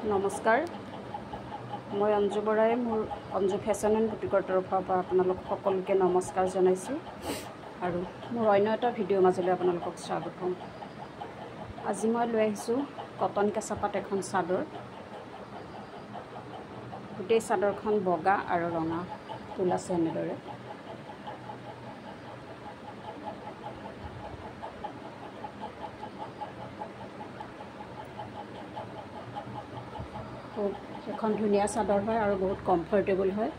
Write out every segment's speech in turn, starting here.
নমস্কাৰ, মই অঞ্জু বৰাই মোৰ অঞ্জু ফেশ্বন এণ্ড বুটিকৰ তৰফৰ পৰা আপোনালোক সকলোকে নমস্কাৰ জনাইছোঁ আৰু মোৰ অন্য এটা ভিডিঅ' মাজলৈ আপোনালোকক স্বাগতম। আজি মই লৈ আহিছোঁ কটন কেঁচাপাত এখন চাদৰ। গোটেই চাদৰখন বগা আৰু ৰঙা ফুল আছে এনেদৰে। এখন ধুনীয়া চাদৰ হয় আৰু বহুত কমফৰ্টেবল হয়।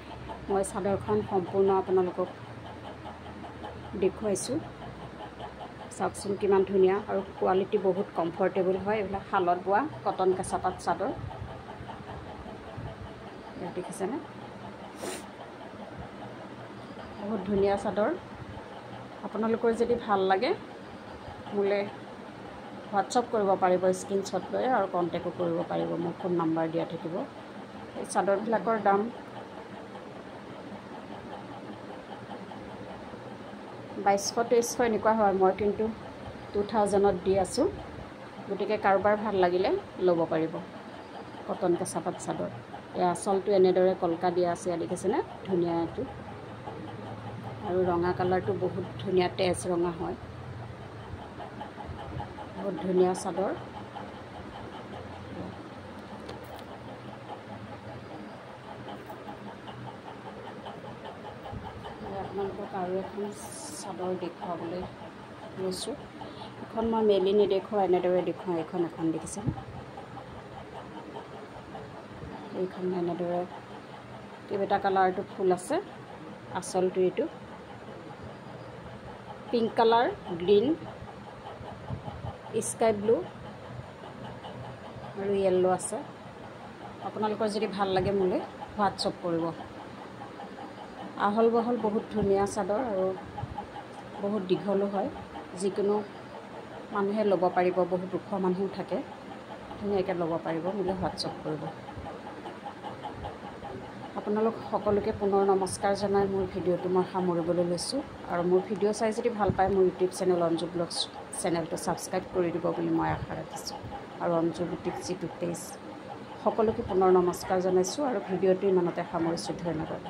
মই চাদৰখন সম্পূৰ্ণ আপোনালোকক দেখুৱাইছোঁ। চাওকচোন কিমান ধুনীয়া আৰু কোৱালিটি বহুত কমফৰ্টেবল হয়। এইবিলাক শালত বোৱা কটন কেঁচাপাত চাদৰ। ইয়াত দেখিছেনে? বহুত ধুনীয়া চাদৰ। আপোনালোকৰ যদি ভাল লাগে মোলৈ হোৱাটছআপ কৰিব পাৰিব, স্ক্ৰীনশ্বট লৈ আৰু কণ্টেক্টো কৰিব পাৰিব। মোৰ ফোন নম্বৰ দিয়া থাকিব। এই চাদৰবিলাকৰ দাম 2200-2300 এনেকুৱা হয়। মই কিন্তু 2000ত দি আছোঁ। গতিকে কাৰোবাৰ ভাল লাগিলে ল'ব পাৰিব। কটন কেঁচাপাত চাদৰ। এই আঁচলটো এনেদৰে কলকা দিয়া আছে, দেখিছেনে? ধুনীয়া এইটো। আৰু ৰঙা কালাৰটো বহুত ধুনীয়া, তেজ ৰঙা হয়। বহুত ধুনীয়া চাদৰ। আপোনালোকক আৰু এখন চাদৰ দেখুৱাবলৈ লৈছোঁ। এখন মই মেলি নেদেখুৱাওঁ, এনেদৰে দেখুৱাওঁ। এখন দেখিছেনে? এইখন এনেদৰে কেইবাটা কালাৰটো ফুল আছে। আঁচলটো এইটো pink colour, green, sky blue আৰু য়েল্লো আছে। আপোনালোকৰ যদি ভাল লাগে মোলৈ হোৱাটছআপ কৰিব। আহল বহল বহুত ধুনীয়া চাদৰ আৰু বহুত দীঘলো হয়। যিকোনো মানুহে ল'ব পাৰিব। বহুত ওখ মানুহো থাকে, ধুনীয়াকৈ ল'ব পাৰিব। মোলৈ হোৱাটছআপ কৰিব। আপোনালোক সকলোকে পুনৰ নমস্কাৰ জনাই মোৰ ভিডিঅ'টো মই সামৰিবলৈ লৈছোঁ। আৰু মোৰ ভিডিঅ' চাই যদি ভাল পায় মোৰ ইউটিউব চেনেল অঞ্জু ব্লগছ চেনেলটো ছাবস্ক্ৰাইব কৰি দিব বুলি মই আশা ৰাখিছোঁ। আৰু অঞ্জু বুটিক যিটো পেজ, সকলোকে পুনৰ নমস্কাৰ জনাইছোঁ আৰু ভিডিঅ'টো ইমানতে সামৰিছোঁ। ধন্যবাদ।